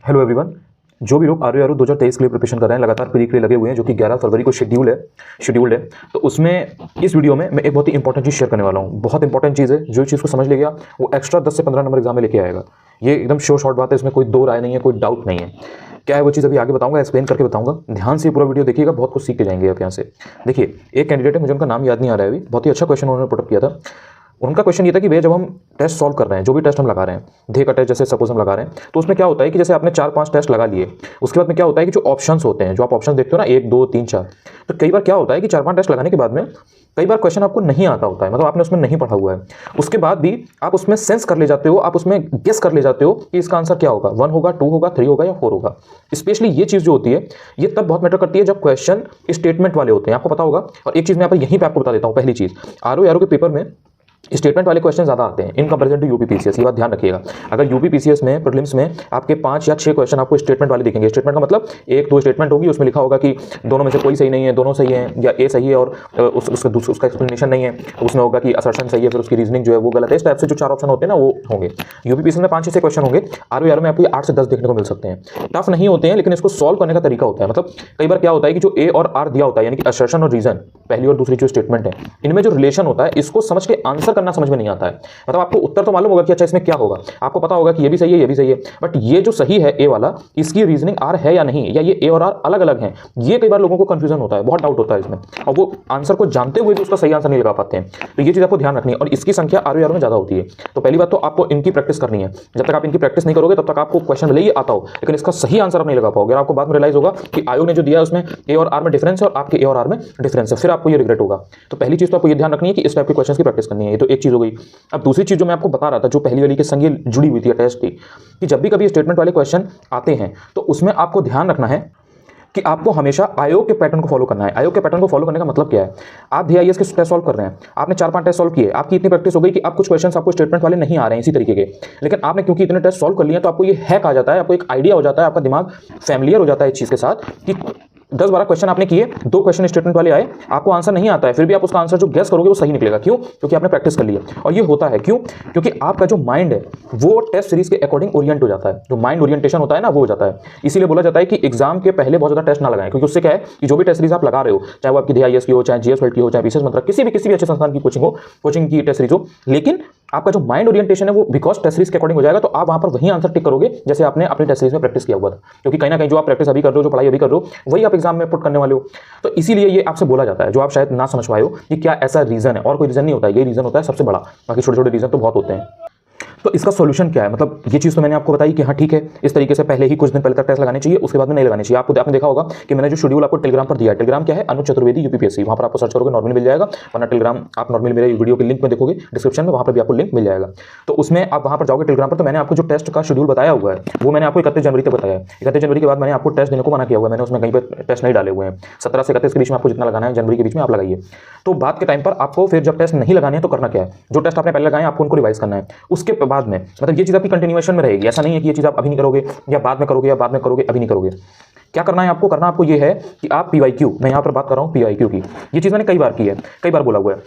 Hello everyone. जो भी लोग आर 2023 के लिए प्रिपरेशन कर रहे हैं, लगातार प्री के लिए लगे हुए हैं, जो कि 11 फरवरी को शेड्यूल्ड है, तो उसमें इस वीडियो में मैं एक बहुत ही इंपॉर्टेंट चीज़ शेयर करने वाला हूँ। बहुत इंपॉर्टेंट चीज़ है, जो चीज़ को समझ ले गया वो एक्स्ट्रा 10 से 15 नंबर एग्जाम में लेके आएगा। ये एकदम शॉर्ट बात है, इसमें कोई दो राय नहीं है, कोई डाउट नहीं है। क्या है वो चीज़ अभी आगे बताऊंगा, एक्सप्लेन करके बताऊंगा। ध्यान से पूरा वीडियो देखिएगा, बहुत कुछ सीख के जाएंगे आप यहाँ से। देखिए, एक कैंडिडेट है, मुझे उनका नाम याद नहीं आ रहा है अभी, बहुत ही अच्छा क्वेश्चन उन्होंने पुटअप किया था। उनका क्वेश्चन ये था कि भैया जब हम टेस्ट सॉल्व कर रहे हैं, जो भी टेस्ट हम लगा रहे हैं, ढे का टेस्ट जैसे सपोज हम लगा रहे हैं, तो उसमें क्या होता है कि जैसे आपने 4-5 टेस्ट लगा लिए, उसके बाद में क्या होता है कि जो ऑप्शंस होते हैं, जो आप ऑप्शन देखते हो ना 1 2 3 4, तो कई बार क्या होता है कि 4-5 टेस्ट लगाने के बाद में कई बार क्वेश्चन आपको नहीं आता होता है, मतलब आपने उसमें नहीं पढ़ा हुआ है। उसके बाद भी आप उसमें सेंस कर ले जाते हो, आप उसमें गेस कर ले जाते हो कि इसका आंसर क्या होगा, 1 होगा, 2 होगा, 3 होगा या 4 होगा। स्पेशली ये चीज़ जो होती है, ये तब बहुत मैटर करती है जब क्वेश्चन स्टेटमेंट वाले होते हैं, आपको पता होगा। और एक चीज़ मैं यहीं पर आपको बता देता हूँ। पहली चीज़, आर के पेपर में स्टेटमेंट वाले क्वेश्चन ज़्यादा आते हैं इन कंपैरिजन टू यूपीपीसीएस। ये बात ध्यान रखिएगा। अगर यूपीपीसीएस में प्रीलिम्स में आपके 5 या 6 क्वेश्चन आपको स्टेटमेंट वाले दिखेंगे। स्टेटमेंट का मतलब 1-2 स्टेटमेंट होगी, उसमें लिखा होगा कि दोनों में से कोई सही नहीं है, दोनों सही है, या ए सही है और उसका एक्सप्लेनेशन नहीं है। उसमें होगा कि असर्शन सही है, फिर उसकी रीजनिंग जो है वो गलत है। इस टाइप से जो 4 ऑप्शन होते हैं ना, वो होंगे। यूपीपीसीएस में 5 से 6 क्वेश्चन होंगे। आर में आपको 8 से 10 देखने को मिल सकते हैं। टफ नहीं होते हैं, लेकिन इसको सॉल्व करने का तरीका होता है। मतलब कई बार क्या होता है कि जो ए और आर दिया होता है, यानी कि असर्शन और रीजन, पहली और दूसरी जो स्टेटमेंट है, इनमें जो रिलेशन होता है, इसको समझ के आंसर करना समझ में नहीं आता है। मतलब आपको उत्तर तो मालूम होगा कि अच्छा इसमें क्या होगा, आपको पता होगा कि ये भी सही है, ये भी सही है, बट ये जो सही है ए वाला, इसकी रीजनिंग आर है या नहीं, या ये ए और आर अलग अलग हैं, ये कई बार लोगों को कंफ्यूजन होता है, बहुत डाउट होता है इसमें, और वो आंसर को जानते हुए भी उसका सही आंसर नहीं लगा पाते हैं। तो ये चीज़ आपको ध्यान रखनी है, और इसकी संख्या आर में ज़्यादा होती है। तो पहली बात तो आपको इनकी प्रैक्टिस करनी है। जब तक आप इनकी प्रैक्टिस नहीं करोगे, तब तक आपको क्वेश्चन भले ही आता हो, लेकिन इसका सही आंसर आप नहीं लगा पाओगे। आपको बाद में रियलाइज होगा कि आयोग ने जो दिया है उसमें ए और आर में डिफरेंस है और आपके ए और आर में डिफरेंस है, फिर आपको ये रिग्रेट होगा। तो पहली चीज़ तो आपको ये ध्यान रखनी है कि इस टाइप के क्वेश्चन की प्रैक्टिस करनी है। ये तो एक चीज़ हो गई। अब दूसरी चीज़ जो मैं आपको बता रहा था, जो पहली वाली के संग जुड़ी हुई थी टेस्ट की, कि जब भी कभी स्टेटमेंट वाले क्वेश्चन आते हैं, तो उसमें आपको ध्यान रखना है कि आपको हमेशा आयोग के पैटर्न को फॉलो करना है। आयोग के पैटर्न को फॉलो करने का मतलब क्या है? आप DIS के टेस्ट सॉल्व कर रहे हैं, आपने 4-5 टेस्ट सॉल्व किए, आपकी इतनी प्रैक्टिस हो गई कि आप कुछ क्वेश्चंस आपको स्टेटमेंट वाले नहीं आ रहे हैं इसी तरीके के, लेकिन आपने क्योंकि इतने टेस्ट सॉल्व कर लिए, तो आपको ये हैक आ जाता है, आपको एक आइडिया हो जाता है, आपका दिमाग फैमिलियर हो जाता है इस चीज़ के साथ कि 10-12 क्वेश्चन आपने किए, 2 क्वेश्चन स्टेटमेंट वाले आए, आपको आंसर नहीं आता है, फिर भी आप उसका आंसर जो गेस करोगे वो सही निकलेगा। क्यों? क्योंकि आपने प्रैक्टिस कर लिया। और ये होता है क्यों? क्योंकि आपका जो माइंड है वो टेस्ट सीरीज के अकॉर्डिंग ओरिएंट हो जाता है। जो माइंड ओरिएंटेशन होता है ना, वो हो जाता है। इसीलिए बोला जाता है कि एग्जाम के पहले बहुत ज़्यादा टेस्ट ना लगाएं, क्योंकि उससे क्या है कि जो भी टेस्ट सीरीज आप लगा रहे हो, चाहे वो आपकी DIS की हो, चाहे GS की हो, चाहे विशेष मंत्र, किसी भी अच्छे संस्थान की कोचिंग की टेस्ट सीरीज हो, लेकिन आपका जो माइंड ओरिएंटेशन है वो बिकॉज टेस्ट सीरीज के अकॉर्डिंग हो जाएगा, तो आप वहां पर वही आंसर टिक करोगे जैसे आपने अपनी टेस्ट सीरीज में प्रैक्टिस किया हुआ था। क्योंकि कहीं ना कहीं जो आप प्रैक्टिस अभी कर रहे हो, जो पढ़ाई अभी कर रहे हो, वही आप एग्जाम में पुट करने वाले हो। तो इसीलिए ये आपसे बोला जाता है, जो आप शायद ना समझ पाए हो कि क्या ऐसा रीजन है। और कोई रीजन नहीं होता है, ये रीजन होता है सबसे बड़ा, बाकी छोटे छोटे रीजन तो बहुत होते हैं। तो इसका सॉल्यूशन क्या है? मतलब ये चीज़ तो मैंने आपको बताई कि हाँ ठीक है, इस तरीके से पहले ही कुछ दिन पहले तक टेस्ट लगाने चाहिए, उसके बाद में नहीं लगाने चाहिए। आपने देखा होगा कि मैंने जो शेड्यूल आपको टेलीग्राम पर दिया है, टेलीग्राम क्या है, अनुज चतुर्वेदी यूपीपीएससी, वहाँ पर आपको सर्च करोगे नॉर्मल मिल जाएगा, वरना टेलीग्राम आप नॉर्मल मेरे वीडियो के लिंक में देखोगे डिस्क्रिप्शन में, वहाँ पर भी आपको लिंक मिल जाएगा। तो उसमें आप वहाँ पर जाओगे टेलीग्राम पर, तो मैंने आपको जो टेस्ट का शेड्यूल बताया हुआ है वो मैंने आपको 31 जनवरी तक बताया है। 31 जनवरी के बाद मैंने आपको टेस्ट देने को मना किया हुआ है, मैंने उसमें कहीं पर टेस्ट नहीं डाले हुए हैं। 17 से 31 के बीच में आपको जितना लगाना है जनवरी के बीच में आप लगाइए। तो बाद के टाइम पर आपको फिर जब टेस्ट नहीं लगाने हैं तो करना क्या है, जो टेस्ट आपने पहले लगाए आपको उनको रिवाइज करना है। उसके बाद में मतलब ये चीज़ आपकी कंटिन्यूएशन में रहेगी। ऐसा नहीं है कि ये चीज़ आप अभी नहीं करोगे या बाद में करोगे, या बाद में करोगे अभी नहीं करोगे। क्या करना है आपको? करना आपको ये है कि आप PYQ, मैं यहाँ पर बात कर रहा हूँ PYQ की, ये चीज़ मैंने कई बार की है, कई बार बोला हुआ है।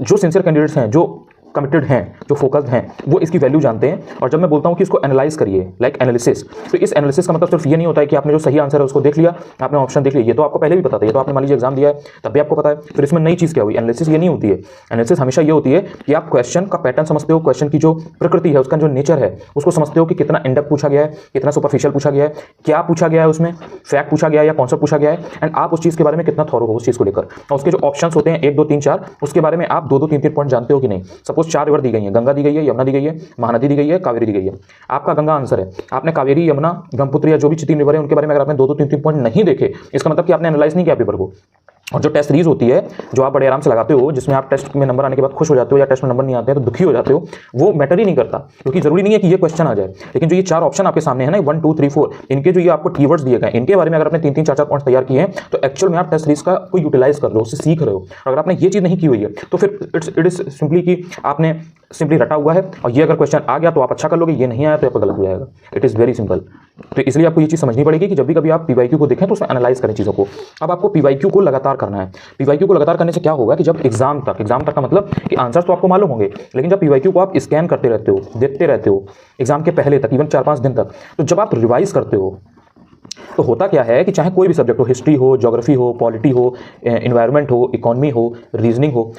जो सिंसियर कैंडिडेट्स हैं, जो कमिटेड हैं, जो फोकस्ड हैं, वो इसकी वैल्यू जानते हैं। और जब मैं बोलता हूँ कि इसको एनालाइज करिए, लाइक एनालिसिस, तो इस एनालिसिस का मतलब सिर्फ ये नहीं होता है कि आपने जो सही आंसर है उसको देख लिया, आपने ऑप्शन देख लिया, ये तो आपको पहले भी पता था, ये तो आपने मान लीजिए एग्जाम दिया है तब भी आपको पता है। फिर इसमें नई चीज़ क्या हुई? एनालिसिस ये नहीं होती है। एनालिसिस हमेशा ये होती है कि आप क्वेश्चन का पैटर्न समझते हो, क्वेश्चन की जो प्रकृति है, उसका जो नेचर है, उसको समझते हो कि कितना इनडेप्थ पूछा गया है, कितना सुपरफिशियल पूछा गया है, क्या पूछा गया है, उसमें फैक्ट पूछा गया है या कॉन्सेप्ट पूछा गया है, एंड आप उस चीज़ के बारे में कितना थॉरो हो उस चीज़ को लेकर। और उसके जो ऑप्शंस होते हैं 1 2 3 4, उसके बारे में आप 2 2 3 3 पॉइंट जानते हो कि नहीं। सपोज 4 रिवर दी गई है, गंगा दी गई है, यमुना दी गई है, महानदी दी गई है, कावेरी दी गई है। आपका गंगा आंसर है, आपने कावेरी, यमुना, ब्रह्मपुत्र या जो भी 3 रिवर है उनके बारे में अगर आपने 2 2 3 3 पॉइंट नहीं देखे, इसका मतलब कि आपने एनालाइज नहीं किया पेपर को। और जो टेस्ट सीरीज होती है, जो आप बड़े आराम से लगाते हो, जिसमें आप टेस्ट में नंबर आने के बाद खुश हो जाते हो, या टेस्ट में नंबर नहीं आते हैं तो दुखी हो जाते हो, वो मैटर ही नहीं करता। क्योंकि जरूरी नहीं है कि ये क्वेश्चन आ जाए, लेकिन जो ये 4 ऑप्शन आपके सामने है ना, 1 2 3 4, इनके जो ये आपको कीवर्ड्स दिए गए, इनके बारे में अगर आपने 3 3 4 4 पॉइंट तैयार किए हैं, तो एक्चुअल में आप टेस्ट सीरीज का कोई यूटिलाइज कर रहे हो, उससे सीख रहे हो। अगर आपने ये चीज़ नहीं की हुई है, तो फिर इट इज सिंपली कि आपने सिंपली रटा हुआ है, और ये अगर क्वेश्चन आ गया तो आप अच्छा कर लोगे, ये नहीं आया तो आप गलत हो जाएगा। It is very simple. तो इसलिए आपको ये चीज़ समझनी पड़ेगी कि जब भी कभी आप पीवाईक्यू को देखें तो उसमें एनालाइज करें चीज़ों को। अब आपको पीवाईक्यू को लगातार करना है। पीवाईक्यू को लगातार करने से क्या होगा कि जब एग्जाम तक का मतलब कि आंसर तो आपको मालूम होंगे, लेकिन जब पीवाईक्यू को आप स्कैन करते रहते हो, देखते रहते हो एग्जाम के पहले तक, इवन 4-5 दिन तक, तो जब आप रिवाइज करते हो तो होता क्या है कि चाहे कोई भी सब्जेक्ट हो, हिस्ट्री हो, ज्योग्राफी हो, पॉलिटी हो, एनवायरनमेंट हो, इकोनॉमी हो, रीजनिंग हो,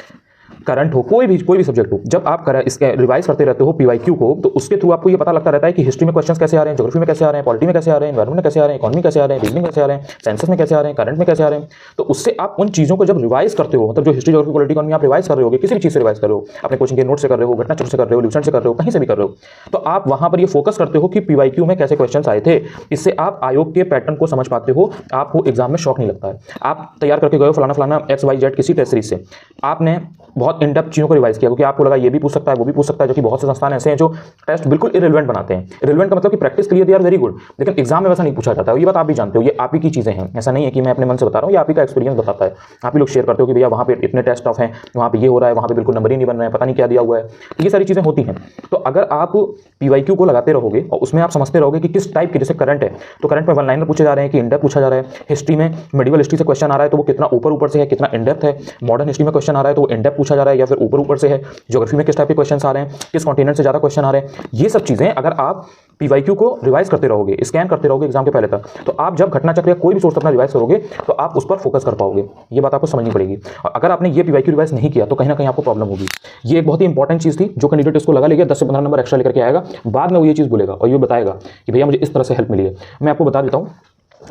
करंट हो, कोई भी सब्जेक्ट हो, जब आप इसके रिवाइज करते रहते हो पीवाईक्यू को, तो उसके थ्रू आपको ये पता लगता रहता है कि हिस्ट्री में क्वेश्चंस कैसे आ रहे हैं, ज्योग्राफी में कैसे आ रहे हैं, पॉलिटी में कैसे आ रहे हैं, एनवायरनमेंट में कैसे आ रहे हैं, इकोनॉमी कैसे आ रहे हैं, रीजनिंग कैसे आ रहे हैं, साइंसेस में कैसे आ रहे हैं, करंट में कैसे आ रहे हैं। तो उससे आप उन चीज़ों को जब रिवाइज करते हो, मतलब जो हिस्ट्री, ज्योग्राफी, पॉलिटी, इकोनॉमी आप रिवाइज कर रहे हो, किसी भी चीज़ से रिवाइज कर रहे हो, अपने कोचिंग के नोट से कर रहे हो, घटना चक्र से कर रहे हो, लिसन से कर रहे हो, कहीं से भी कर रहे हो, तो आप वहां पर ये फोकस करते हो कि पीवाईक्यू में कैसे क्वेश्चन आए थे। इससे आप आयोग के पैटर्न को समझ पाते हो, आपको एग्जाम में शॉक नहीं लगता है। आप तैयार करके गए फलाना फलाना XYZ किसी टेस्ट सीरीज से, आपने बहुत इन डेप्थ चीज़ों को रिवाइज किया, क्योंकि आपको लगा ये भी पूछ सकता है, वो भी पूछ सकता है, जो कि बहुत से संस्थान ऐसे हैं जो टेस्ट बिल्कुल इरेलेवेंट बनाते हैं। इरेलेवेंट का मतलब कि प्रैक्टिस के लिए दे आर वेरी गुड, लेकिन एग्जाम में वैसा नहीं पूछा जाता है। ये बात आप भी जानते हो, ये आप ही की चीज़ें हैं, ऐसा नहीं है कि मैं अपने मन से बता रहा हूँ, ये आप ही का एक्सपीरियंस बताता है। आप ही लोग शेयर करते हो कि भैया वहाँ पे इतने टेस्ट टफ हैं, वहाँ पे ये हो रहा है, वहाँ पे बिल्कुल नंबर ही नहीं बन रहे हैं, पता नहीं क्या दिया हुआ है। ये सारी चीज़ें होती हैं। तो अगर आप पीवाईक्यू को लगाते रहोगे और उसमें आप समझते रहोगे कि किस टाइप के, जैसे करंट है तो करंट में वन लाइनर पूछे जा रहे हैं कि इन डेप्थ पूछा जा रहा है, हिस्ट्री में मेडिवल हिस्ट्री से क्वेश्चन आ रहा है तो वो कितना ऊपर से है, कितना इन डेप्थ है, मॉडर्न हिस्ट्री में क्वेश्चन आ रहा है तो वो इन डेप्थ पूछा जा रहा है या फिर ऊपर से है, ज्योग्राफी में किस टाइप के क्वेश्चन आ रहे हैं, किस कॉन्टिनेंट से ज़्यादा क्वेश्चन आ रहे हैं। ये सब चीज़ें अगर आप पीवाईक्यू को रिवाइज करते रहोगे, स्कैन करते रहोगे एग्जाम के पहले तक, तो आप जब घटना चक्र या कोई भी सोर्स अपना रिवाइज करोगे तो आप उस पर फोकस कर पाओगे। ये बात आपको समझनी पड़ेगी। और अगर आपने ये पीवाईक्यू रिवाइज नहीं किया तो कहीं ना कहीं आपको प्रॉब्लम होगी। ये एक बहुत ही इंपॉर्टेंट चीज़ थी जो कैंडिडेट इसको लगा लेगा, 10 से 15 नंबर एक्स्ट्रा लेकर के आएगा, बाद में वो ये चीज़ बोलेगा और ये बताएगा कि भैया मुझे इस तरह से हेल्प मिली है। मैं आपको बता देता हूँ,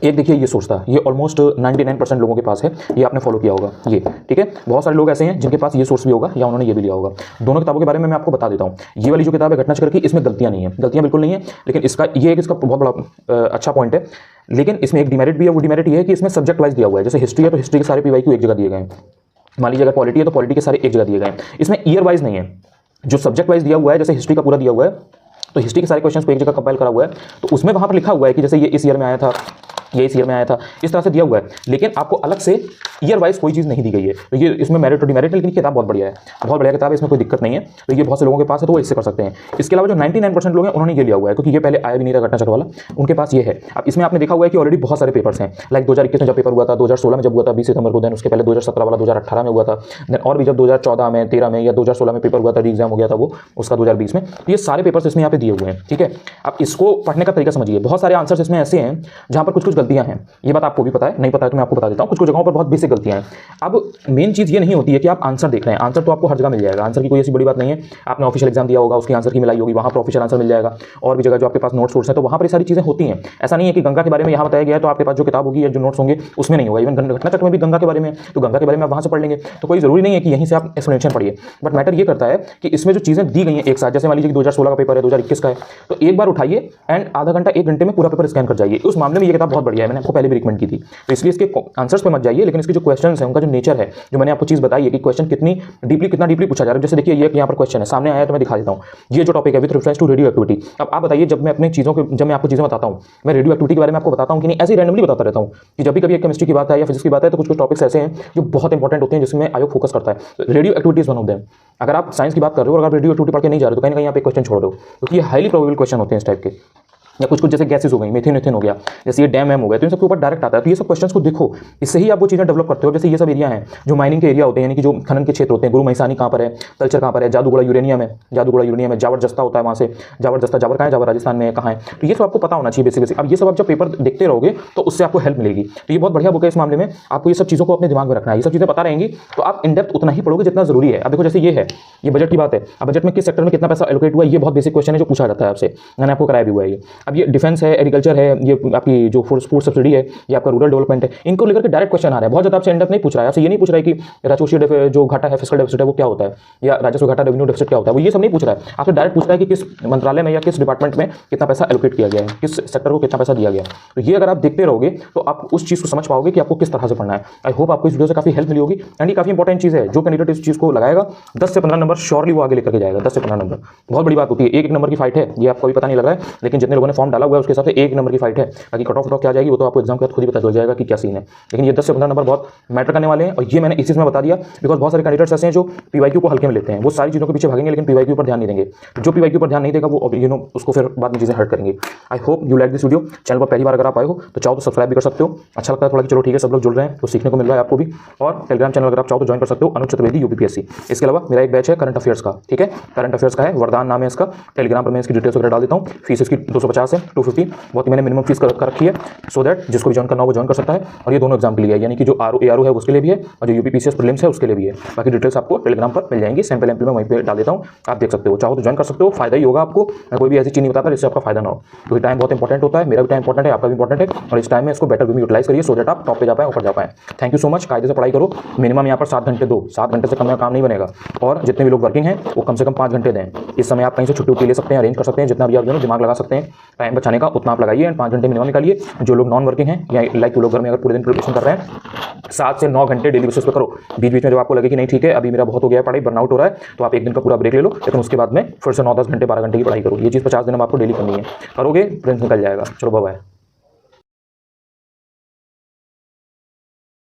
एक देखिए ये सोच था, ये ऑलमोस्ट 99% लोगों के पास है, ये आपने फॉलो किया होगा ये, ठीक है। बहुत सारे लोग ऐसे हैं जिनके पास ये सोर्स भी होगा या उन्होंने ये भी लिया होगा। दोनों किताबों के बारे में मैं आपको बता देता हूँ। ये वाली जो किताब है घटना चक्र की, इसमें गलतियाँ नहीं है, गलतियाँ बिल्कुल नहीं है, लेकिन इसका बहुत बड़ा अच्छा पॉइंट है। लेकिन इसमें एक डिमेरिट भी है, वो डिमेरिट ये है कि इसमें सब्जेक्ट वाइज दिया हुआ है। जैसे हिस्ट्री है तो हिस्ट्री के सारे पीवाईक्यू एक जगह दिए गए हैं, मान लीजिए अगर पॉलिटी है तो पॉलिटी के सारे एक जगह दिए गए हैं। इसमें ईयर वाइज नहीं है, जो सब्जेक्ट वाइज दिया हुआ है, जैसे हिस्ट्री का पूरा दिया हुआ है तो हिस्ट्री के सारे क्वेश्चंस को एक जगह कंपाइल करा हुआ है, तो उसमें वहां पर लिखा हुआ है कि जैसे ये इस ईयर में आया था, ये इस ईयर में आया था, इस तरह से दिया हुआ है, लेकिन आपको अलग से ईयर वाइज कोई चीज़ नहीं दी गई है। तो ये इसमें मेरिट और डिमेरिट, लेकिन किताब बहुत बढ़िया है, बहुत बढ़िया किताब है, इसमें कोई दिक्कत नहीं है। तो ये बहुत से लोगों के पास है तो वो इससे कर सकते हैं। इसके अलावा जो 99% लोग हैं उन्होंने ये लिया हुआ है, क्योंकि ये पहले आया भी नहीं था घटना चक्र वाला, उनके पास ये है। अब इसमें आपने देखा हुआ है कि ऑलरेडी बहुत सारे पेपर्स हैं, लाइक 2021 में जब पेपर हुआ था, 2016 में जब हुआ था 20 सितंबर को, देन उसके पहले 2017 वाला 2018 में हुआ था, देन और भी जब 2014 में, 13 में या 2016 में पेपर हुआ था, री एग्जाम हो गया था वो उसका 2020 में। तो ये सारे पेपर्स इसमें यहाँ पे दिए हुए हैं, ठीक है। अब इसको पढ़ने का तरीका समझिए। बहुत सारे आंसर्स इसमें ऐसे हैं जहाँ पर कुछ गलतियाँ हैं, ये बात आपको भी पता है, नहीं पता है तो मैं आपको बता देता हूँ। कुछ जगहों पर बहुत बेसिक गलतियाँ हैं। अब मेन चीज़ ये नहीं होती है कि आप आंसर देख रहे हैं, आंसर तो आपको हर जगह मिल जाएगा, आंसर की कोई ऐसी बड़ी बात नहीं है। आपने ऑफिशियल एग्जाम दिया होगा, उसकी आंसर की मिलाई होगी, वहाँ पर ऑफिशियल आंसर मिल जाएगा। और भी जगह जो आपके पास नोट सोर्स है तो वहाँ पर सारी चीज़ें होती हैं। ऐसा नहीं है कि गंगा के बारे में यहाँ बताया गया है तो आपके पास जो किताब होगी या जो नोट्स होंगे उसमें नहीं होगा। इवन घटना चक्र में भी गंगा के बारे में, तो गंगा के बारे में आप वहाँ से पढ़ लेंगे, तो कोई जरूरी नहीं है कि यहीं से आप एक्सप्लेनेशन पढ़िए। बट मैटर ये करता है कि इसमें जो चीज़ें दी गई हैं एक साथ, जैसे मान लीजिए कि 2016 का पेपर है, 2021 का है, तो एक बार उठाइए एंड आधा घंटा 1 घंटे में पूरा पेपर स्कैन कर जाइए। उस मामले में ये किताब बहुत बढ़िया है, मैंने आपको पहले भी रिकमेंड की थी। तो इसलिए इसके आंसर्स पे मत जाइए, लेकिन इसके जो क्वेश्चन है, उनका जो नेचर है, जो मैंने आपको चीज़ बताई है कि क्वेश्चन कितना डीपली पूछा जा रहा है। जैसे देखिए ये यहाँ पर क्वेश्चन है, सामने आया तो मैं दिखा देता हूँ। ये जो टॉपिक है with reference to radioactivity. अब आप बताइए, जब मैं आपको चीज़ें बताता हूँ, मैं रेडियो एक्टिविटी के बारे में आपको बताता हूँ कि नहीं, ऐसे ही रैंडमली बताता रहता हूँ कि जब भी कभी केमिस्ट्री की बात है या फिजिक्स की बात है तो कुछ टॉपिक्स ऐसे हैं जो बहुत इंपॉर्टेंट होते हैं, जिसमें आयोग फोकस करता है। Radio activity is one of them. अगर आप साइंस की बात कर रहे हो और अगर रेडियो एक्टिविटी पढ़ के नहीं जा रहे तो कहीं ना कहीं आप एक क्वेश्चन छोड़ रहे हो, क्योंकि ये हाईली प्रोबेबल क्वेश्चन होते हैं इस टाइप के। या कुछ जैसे गैसेस हो गई, मीथेन हो गया, जैसे ये डैम हो गया, तो इन सबके ऊपर डायरेक्ट आता है। तो ये सब क्वेश्चंस को देखो, इससे ही आप वो चीज़ें डेवलप करते हो। जैसे ये सब एरिया हैं जो माइनिंग के एरिया होते हैं, यानी कि जो खनन के क्षेत्र होते हैं। गुरु महिसानी कहाँ पर है, कल्चर कहाँ पर है, जादूगोड़ा यूरेनियम है, जावर जस्ता होता है वहाँ से, जावर कहाँ है, जावर राजस्थान में कहाँ है। तो ये सब आपको पता होना चाहिए बेसिक। अब ये सब आप जब पेपर देखते रहोगे तो उससे आपको हेल्प मिलेगी। तो ये बहुत बढ़िया बुक है। इस मामले में आपको ये सब चीज़ों को अपने दिमाग में रखना है, ये सब चीज़ें पता रहेंगी तो आप इन डेप्थ उतना ही पढ़ोगे जितना जरूरी है। अब देखो जैसे ये है, ये बजट की बात है। अब बजट में किस सेक्टर में कितना पैसा एलोकेट हुआ है, ये बहुत बेसिक क्वेश्चन है जो पूछा जाता है आपसे, मैंने आपको कराया भी हुआ है ये। अब ये डिफेंस है, एग्रीकल्चर है, ये आपकी जो फूड सब्सिडी है, ये आपका रूरल डेवलपमेंट है, इनको लेकर के डायरेक्ट क्वेश्चन आ रहा है। बहुत ज़्यादा आपसे एंड नहीं पूछ रहा है, आपसे ये नहीं पूछ रहा है कि राजकोषीय जो घाटा है, फिस्कल डेफिसिट है, वो क्या होता है, या राजस्व घाटा रेवेन्यू डेफिसिट क्या होता है, वो ये सब नहीं पूछ रहा है। आपसे डायरेक्ट पूछ रहा है कि किस मंत्रालय में या किस डिपार्टमेंट में कितना पैसा एलोकेट किया गया है, किस सेक्टर को कितना पैसा दिया गया। तो ये अगर आप देखते रहोगे तो आप उस चीज़ को समझ पाओगे कि आपको किस तरह से पढ़ना है। आई होप आपको इस वीडियो से काफी हेल्प मिली होगी। एंड ये काफी इंपॉर्टेंट चीज़ है, जो कैंडिडेट इस चीज़ को लगाएगा 10 से 15 नंबर श्योरली वो आगे लेकर के जाएगा। 10 से 15 नंबर बहुत बड़ी बात होती है। एक नंबर की फाइट है, ये आपको भी पता नहीं लग रहा है, लेकिन जितने लोगों ने फॉर्म डाला हुआ है उसके हिसाब से 1 नंबर की फाइट है। बाकी कट ऑफ क्या जाएगी वो तो आपको एग्जाम के बाद खुद ही पता चल जाएगा कि क्या सीन है। लेकिन ये 10 से 15 नंबर बहुत मैटर करने वाले हैं और ये मैंने इस चीज़ में बता दिया बिकॉज बहुत सारे कैंडिडेट्स ऐसे हैं जो पीवाईक्यू को हल्के में लेते हैं, वो सारी चीज़ों के पीछे भागेंगे लेकिन पीवाईक्यू पर ध्यान नहीं देंगे। जो पीवाईक्यू पर ध्यान नहीं देगा वो उसको फिर बाद में चीज़ें हर्ट करेंगे। I hope you like this video. Channel पर पहली बार अगर आप आए हो तो चाहो तो सब्सक्राइब भी कर सकते हो। अच्छा लगता है थोड़ा कि चलो ठीक है सब लोग जुड़ रहे हैं तो सीखने को मिल रहा है आपको भी। और टेलीग्राम चैनल अगर आप चाहो तो ज्वाइन कर सकते हो, अनुज चतुर्वेदी यूपीपीएससी। इसके अलावा मेरा एक बैच है करंट अफेयर्स का, ठीक है, करंट अफेयर्स का है, वरदान नाम है इसका। टेलीग्राम पर मैं इसकी डिटेल्स वगैरह डाल देता हूँ। फीस इसकी 250 है, 250 बहुत ही मैंने मिनिमम फीस कर रखी है सो दैट जिसको भी ज्वाइन करना हो वो ज्वाइन कर सकता है। और ये दोनों एग्जाम के लिए है, यानी कि जो ARO है उसके लिए भी है और जो यूपीपीसीएस प्रीलिम्स है उसके लिए भी है। बाकी डिटेल्स आपको टेलीग्राम पर मिल जाएंगी, सैंपल एमपी में वहीं पे डाल देता हूँ, आप देख सकते हो। चाहो तो ज्वाइन कर सकते हो, फायदा ही होगा आपको। मैं कोई भी ऐसी चीज़ नहीं बताता जिससे आपका फायदा ना हो, क्योंकि टाइम बहुत इंपॉर्टेंट होता है। मेरा भी टाइम इंपॉर्टेंट है, आपका भी इंपॉर्टेंट है और इस टाइम में इसको बेटर वे में यूटिलाइज करिए सो दैट आप टॉप पे जा पाए, ऊपर जा पाए। Thank you so much. कायदे से पढ़ाई करो, मिनिमम यहाँ पर 7 घंटे दो, 7 घंटे से कम काम नहीं बनेगा। और जितने भी लोग वर्किंग हैं वो कम से कम 5 घंटे दें। इस समय आप कहीं से छुट्टी ले सकते हैं, अरेंज कर सकते हैं, जितना भी आप दिमाग लगा सकते हैं टाइम बचाने का उतना आप लगाइए एंड 5 घंटे मिनिमम निकालिए। जो लोग नॉन वर्किंग हैं या लाइक लोग घर में अगर पूरे दिन प्रिपरेशन कर रहे हैं 7 से 9 घंटे डेली बेसिस पे करो। बीच बीच में जब आपको लगे कि नहीं ठीक है अभी मेरा बहुत हो गया है पढ़ाई, बर्नआउट हो रहा है, तो आप एक दिन का पूरा ब्रेक ले लो, लेकिन उसके बाद में फिर से 9-10 घंटे 12 घंटे की पढ़ाई करो। ये चीज़ 50 दिन में आपको डेली करनी है, करोगे प्रिंस निकल जाएगा। चलो बाय बाय।